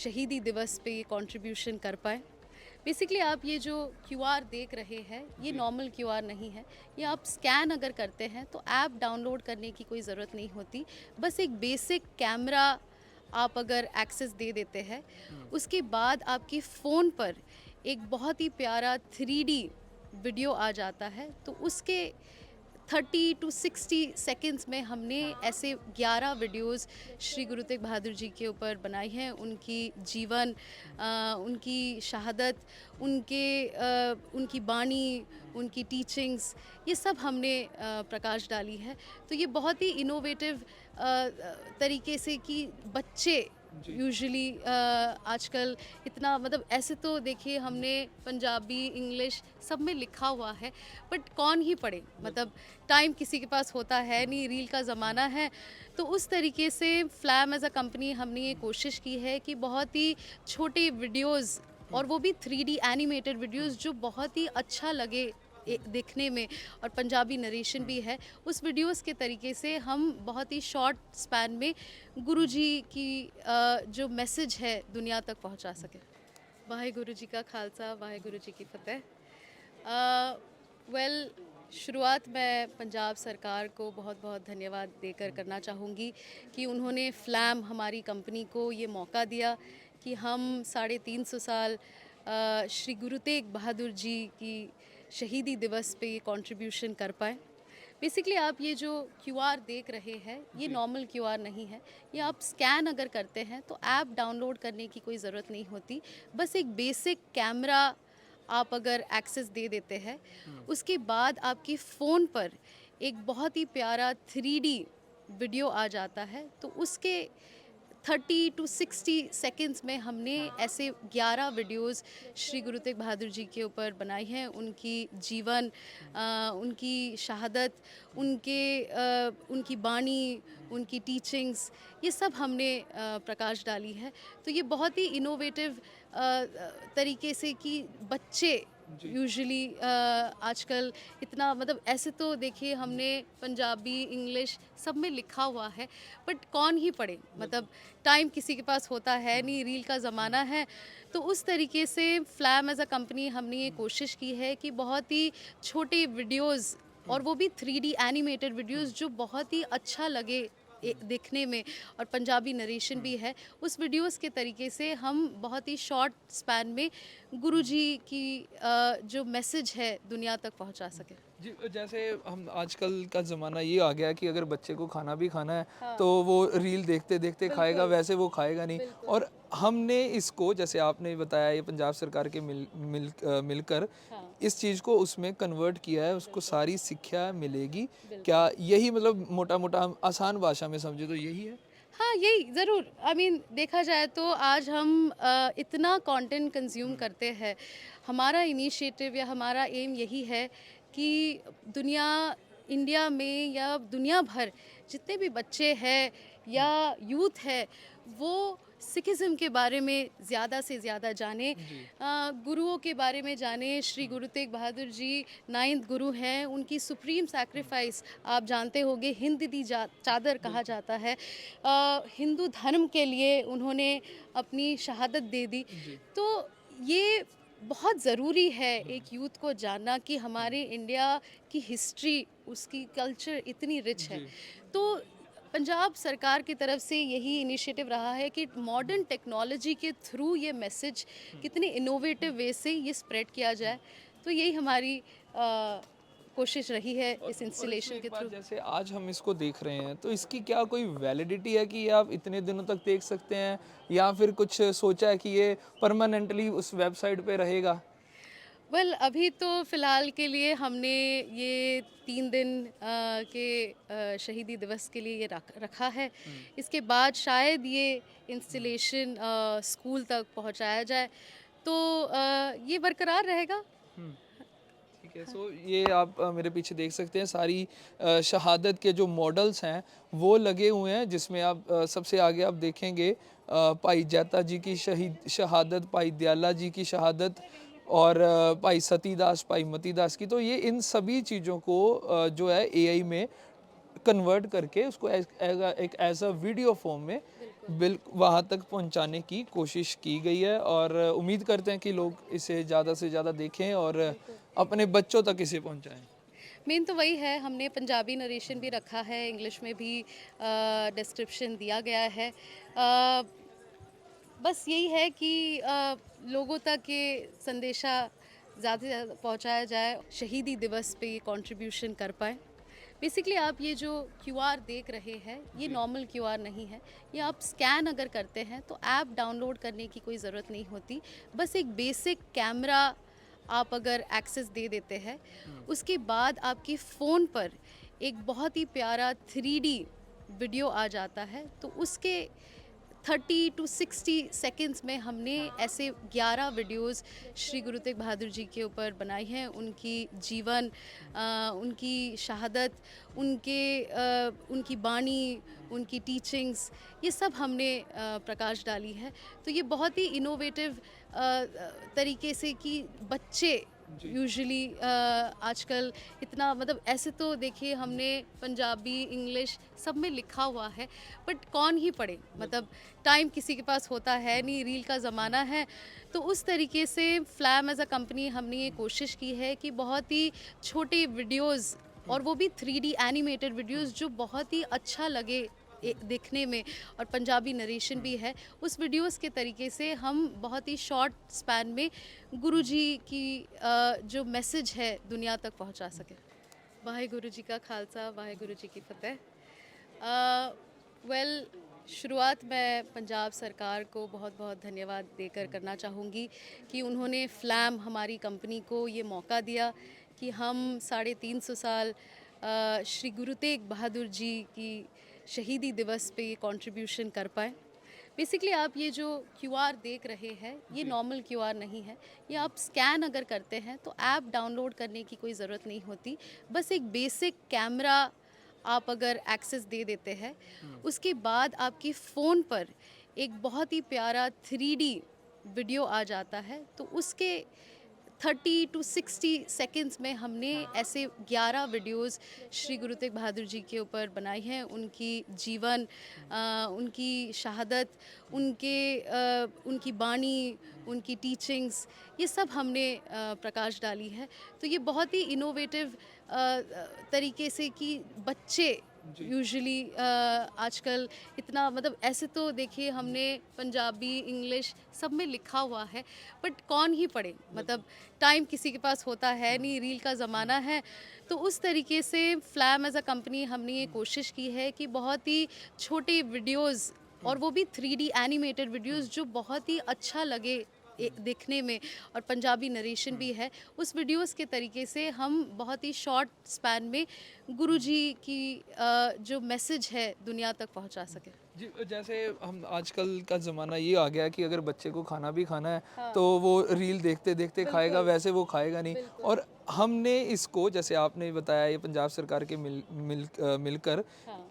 शहीदी दिवस पे ये कंट्रीब्यूशन कर पाएँ। बेसिकली आप ये जो क्यूआर देख रहे हैं, ये नॉर्मल क्यूआर नहीं है। ये आप स्कैन अगर करते हैं तो ऐप डाउनलोड करने की कोई ज़रूरत नहीं होती। बस एक बेसिक कैमरा आप अगर एक्सेस दे देते हैं, उसके बाद आपके फ़ोन पर एक बहुत ही प्यारा 3D वीडियो आ जाता है। तो उसके 30 टू 60 सेकेंड्स में हमने ऐसे 11 वीडियोस श्री गुरु तेग बहादुर जी के ऊपर बनाई हैं। उनकी जीवन, उनकी शहादत, उनकी बानी, उनकी टीचिंग्स, ये सब हमने प्रकाश डाली है। तो ये बहुत ही इनोवेटिव तरीके से कि बच्चे यूजुअली आजकल इतना, मतलब ऐसे तो देखिए हमने पंजाबी, इंग्लिश सब में लिखा हुआ है, बट कौन ही पढ़े, मतलब टाइम किसी के पास होता है नहीं, रील का ज़माना है। तो उस तरीके से फ्लैम एज़ अ कंपनी हमने ये कोशिश की है कि बहुत ही छोटे वीडियोस, और वो भी 3D एनिमेटेड वीडियोस, जो बहुत ही अच्छा लगे देखने में, और पंजाबी नरेशन भी है उस वीडियोस के तरीके से। हम बहुत ही शॉर्ट स्पैन में गुरुजी की जो मैसेज है दुनिया तक पहुंचा सके। वाहेगुरु जी का खालसा, वाहेगुरु जी की फतेह। वेल, शुरुआत मैं पंजाब सरकार को बहुत बहुत धन्यवाद देकर करना चाहूँगी कि उन्होंने फ्लैम हमारी कंपनी को ये मौका दिया कि हम 350 साल श्री गुरु तेग बहादुर जी की शहीदी दिवस पे ये कंट्रीब्यूशन कर पाएँ। बेसिकली आप ये जो क्यूआर देख रहे हैं, ये नॉर्मल क्यूआर नहीं है। ये आप स्कैन अगर करते हैं तो ऐप डाउनलोड करने की कोई ज़रूरत नहीं होती। बस एक बेसिक कैमरा आप अगर एक्सेस दे देते हैं, उसके बाद आपके फ़ोन पर एक बहुत ही प्यारा 3D वीडियो आ जाता है। तो उसके 30 टू 60 सेकेंड्स में हमने ऐसे 11 वीडियोस श्री गुरु तेग बहादुर जी के ऊपर बनाई हैं। उनकी जीवन, उनकी शहादत, उनकी बानी, उनकी टीचिंग्स, ये सब हमने प्रकाश डाली है। तो ये बहुत ही इनोवेटिव तरीके से कि बच्चे यूजुअली आजकल इतना, मतलब ऐसे तो देखिए हमने पंजाबी, इंग्लिश सब में लिखा हुआ है, बट कौन ही पढ़े, मतलब टाइम किसी के पास होता है नहीं, रील का ज़माना है। तो उस तरीके से फ्लैम एज़ अ कंपनी हमने ये कोशिश की है कि बहुत ही छोटे वीडियोस, और वो भी 3D एनिमेटेड वीडियोस, जो बहुत ही अच्छा लगे देखने में, और पंजाबी नरेशन भी है उस वीडियोस के तरीके से। हम बहुत ही शॉर्ट स्पैन में गुरुजी की जो मैसेज है दुनिया तक पहुंचा सके। जी, जैसे हम आजकल का ज़माना ये आ गया है कि अगर बच्चे को खाना भी खाना है हाँ, तो वो रील देखते देखते खाएगा, बिल्कुल, वैसे वो खाएगा नहीं। बिल्कुल। और हमने इसको, जैसे आपने बताया, ये पंजाब सरकार के मिलकर हाँ, इस चीज़ को उसमें कन्वर्ट किया है, उसको बिल्कुल, सारी शिक्षा मिलेगी। बिल्कुल। क्या यही, मतलब मोटा मोटा हम आसान भाषा में समझे तो यही है? हाँ, यही ज़रूर, आई मीन देखा जाए तो आज हम इतना कंटेंट कंज्यूम करते हैं। हमारा इनिशिएटिव या हमारा एम यही है कि दुनिया इंडिया में या दुनिया भर जितने भी बच्चे हैं या यूथ है, वो सिखिज़्म के बारे में ज़्यादा से ज़्यादा जाने, जी। गुरुओं के बारे में जाने। श्री गुरु तेग बहादुर जी 9th गुरु हैं। उनकी सुप्रीम सैक्रिफाइस आप जानते होंगे, हिंद दी चादर कहा बिल्कुल। जाता है। हिंदू धर्म के लिए उन्होंने अपनी शहादत दे दी। जी। तो ये बहुत ज़रूरी है एक यूथ को जानना कि हमारे इंडिया की हिस्ट्री, उसकी कल्चर इतनी रिच है। जी। तो पंजाब सरकार की तरफ से यही इनिशिएटिव रहा है कि मॉडर्न टेक्नोलॉजी के थ्रू ये मैसेज कितने इनोवेटिव वे से ये स्प्रेड किया जाए। तो यही हमारी कोशिश रही है इस और इसमें इंस्टॉलेशन एक के बात, थ्रू। जैसे आज हम इसको देख रहे हैं तो इसकी क्या कोई वैलिडिटी है कि ये आप इतने दिनों तक देख सकते हैं, या फिर कुछ सोचा है कि ये परमानेंटली उस वेबसाइट पे रहेगा? वेल, अभी तो फ़िलहाल के लिए हमने ये 3 दिन के शहीदी दिवस के लिए ये रखा है। इसके बाद शायद ये इंस्टॉलेशन स्कूल तक पहुंचाया जाए, तो ये बरकरार रहेगा। ठीक है। सो ये आप मेरे पीछे देख सकते हैं, सारी शहादत के जो मॉडल्स हैं वो लगे हुए हैं, जिसमें आप सबसे आगे आप देखेंगे भाई जैता जी की शहादत, भाई दयाला जी की शहादत, और भाई सतीदास, भाई मतीदास की। तो ये इन सभी चीज़ों को जो है एआई में कन्वर्ट करके उसको एक एज अ वीडियो फॉर्म में वहाँ तक पहुँचाने की कोशिश की गई है और उम्मीद करते हैं कि लोग इसे ज़्यादा से ज़्यादा देखें और अपने बच्चों तक इसे पहुँचाएं। मेन तो वही है, हमने पंजाबी नरेशन भी रखा है, इंग्लिश में भी डिस्क्रिप्शन दिया गया है। बस यही है कि लोगों तक ये संदेशा ज़्यादा से ज़्यादा पहुँचाया जाए, शहीदी दिवस पे ये कंट्रीब्यूशन कर पाएँ। बेसिकली आप ये जो क्यूआर देख रहे हैं, ये नॉर्मल क्यूआर नहीं है। ये आप स्कैन अगर करते हैं तो ऐप डाउनलोड करने की कोई ज़रूरत नहीं होती। बस एक बेसिक कैमरा आप अगर एक्सेस दे देते हैं, उसके बाद आपके फ़ोन पर एक बहुत ही प्यारा 3D वीडियो आ जाता है। तो उसके 30 टू 60 सेकेंड्स में हमने ऐसे 11 वीडियोस श्री गुरु तेग बहादुर जी के ऊपर बनाई हैं। उनकी जीवन, उनकी शहादत, उनकी बानी, उनकी टीचिंग्स, ये सब हमने प्रकाश डाली है। तो ये बहुत ही इनोवेटिव तरीके से कि बच्चे यूजुअली आजकल इतना, मतलब ऐसे तो देखिए हमने पंजाबी इंग्लिश सब में लिखा हुआ है, बट कौन ही पढ़े, मतलब टाइम किसी के पास होता है नहीं, रील का ज़माना है। तो उस तरीके से फ्लैम एज अ कंपनी हमने ये कोशिश की है कि बहुत ही छोटे वीडियोस, और वो भी 3D एनिमेटेड वीडियोस, जो बहुत ही अच्छा लगे देखने में, और पंजाबी नरेशन भी है उस वीडियोस के तरीके से, हम बहुत ही शॉर्ट स्पैन में गुरुजी की जो मैसेज है दुनिया तक पहुंचा सके। वाहेगुरु जी का खालसा, वाहेगुरु जी की फतेह। वेल, शुरुआत मैं पंजाब सरकार को बहुत बहुत धन्यवाद देकर करना चाहूँगी कि उन्होंने फ्लैम हमारी कंपनी को ये मौका दिया कि हम 350 साल श्री गुरु तेग बहादुर जी की शहीदी दिवस पे ये कंट्रीब्यूशन कर पाएँ। बेसिकली आप ये जो क्यूआर देख रहे हैं, ये नॉर्मल क्यूआर नहीं है। ये आप स्कैन अगर करते हैं तो ऐप डाउनलोड करने की कोई ज़रूरत नहीं होती। बस एक बेसिक कैमरा आप अगर एक्सेस दे देते हैं, उसके बाद आपके फ़ोन पर एक बहुत ही प्यारा 3D वीडियो आ जाता है। तो उसके 30 टू 60 सेकेंड्स में हमने ऐसे 11 वीडियोस श्री गुरु तेग बहादुर जी के ऊपर बनाई हैं। उनकी जीवन, उनकी शहादत, उनकी बानी, उनकी टीचिंग्स, ये सब हमने प्रकाश डाली है। तो ये बहुत ही इनोवेटिव तरीके से कि बच्चे यूजुअली आजकल इतना, मतलब ऐसे तो देखिए हमने पंजाबी इंग्लिश सब में लिखा हुआ है, बट कौन ही पढ़े, मतलब टाइम किसी के पास होता है नहीं, रील का ज़माना है। तो उस तरीके से फ्लैम एज अ कंपनी हमने ये कोशिश की है कि बहुत ही छोटे वीडियोस, और वो भी 3D एनिमेटेड वीडियोस, जो बहुत ही अच्छा लगे देखने में, और पंजाबी नरेशन भी है उस वीडियोस के तरीके से, हम बहुत ही शॉर्ट स्पैन में गुरुजी की जो मैसेज है दुनिया तक पहुंचा सके। जी, जैसे हम आजकल का ज़माना ये आ गया है कि अगर बच्चे को खाना भी खाना है तो वो रील देखते देखते खाएगा, वैसे वो खाएगा नहीं। और हमने इसको, जैसे आपने बताया, ये पंजाब सरकार के मिलकर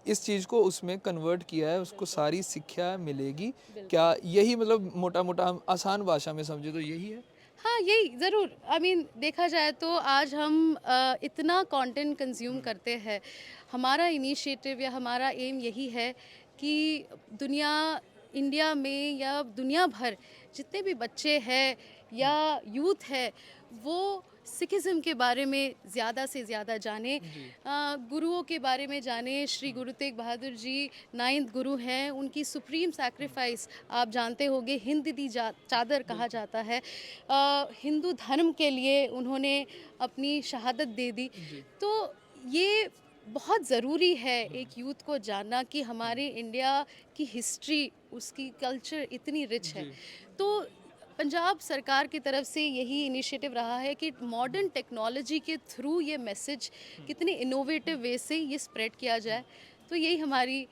इस चीज़ को उसमें कन्वर्ट किया है, उसको सारी शिक्षा मिलेगी। क्या यही, मतलब मोटा मोटा हम आसान भाषा में समझे तो यही है? हाँ, यही ज़रूर। आई मीन देखा जाए तो आज हम इतना कंटेंट कंज्यूम करते हैं। हमारा इनिशिएटिव या हमारा एम यही है कि दुनिया इंडिया में या दुनिया भर जितने भी बच्चे हैं या यूथ है, वो सिखिज़्म के बारे में ज़्यादा से ज़्यादा जाने, गुरुओं के बारे में जाने। श्री गुरु तेग बहादुर जी 9th गुरु हैं। उनकी सुप्रीम सैक्रिफाइस आप जानते होंगे, हिंद दी चादर कहा जाता है। हिंदू धर्म के लिए उन्होंने अपनी शहादत दे दी। तो ये बहुत ज़रूरी है एक यूथ को जानना कि हमारे इंडिया की हिस्ट्री, उसकी कल्चर इतनी रिच है। तो पंजाब सरकार की तरफ से यही इनिशिएटिव रहा है कि मॉडर्न टेक्नोलॉजी के थ्रू ये मैसेज कितने इनोवेटिव वे से ये स्प्रेड किया जाए। तो यही हमारी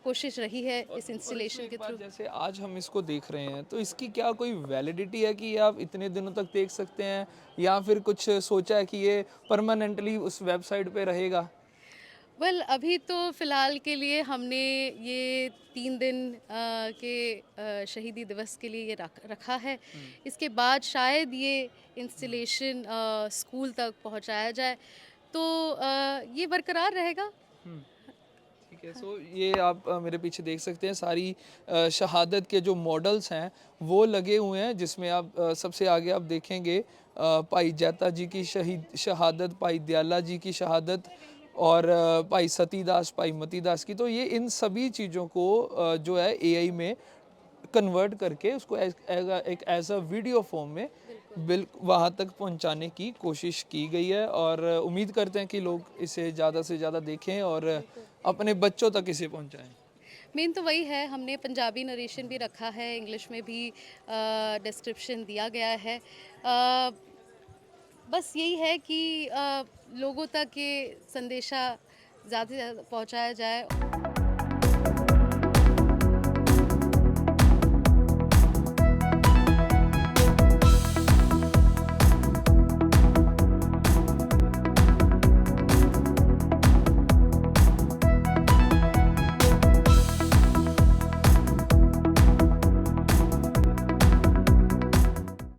कोशिश रही है इस इंस्टॉलेशन के थ्रू। जैसे आज हम इसको देख रहे हैं तो इसकी क्या कोई वैलिडिटी है कि ये आप इतने दिनों तक देख सकते हैं, या फिर कुछ सोचा है कि ये परमानेंटली उस वेबसाइट पे रहेगा? वेल, अभी तो फ़िलहाल के लिए हमने ये 3 दिन के शहीदी दिवस के लिए ये रखा है। इसके बाद शायद ये इंस्टॉलेशन स्कूल तक पहुंचाया जाए, तो ये बरकरार रहेगा। ठीक है। सो ये आप मेरे पीछे देख सकते हैं सारी शहादत के जो मॉडल्स हैं वो लगे हुए हैं, जिसमें आप सबसे आगे आप देखेंगे भाई जेता जी की शहादत, भाई दयाला जी की शहादत और भाई सतीदास, भाई मतीदास की। तो ये इन सभी चीज़ों को जो है एआई में कन्वर्ट करके उसको एक एज अ वीडियो फॉर्म में बिल वहाँ तक पहुँचाने की कोशिश की गई है, और उम्मीद करते हैं कि लोग इसे ज़्यादा से ज़्यादा देखें और अपने बच्चों तक इसे पहुँचाएं। मेन तो वही है, हमने पंजाबी नरेशन भी रखा है, इंग्लिश में भी डिस्क्रिप्शन दिया गया है। बस यही है कि लोगों तक ये संदेशा ज़्यादा से ज़्यादा पहुंचाया जाए।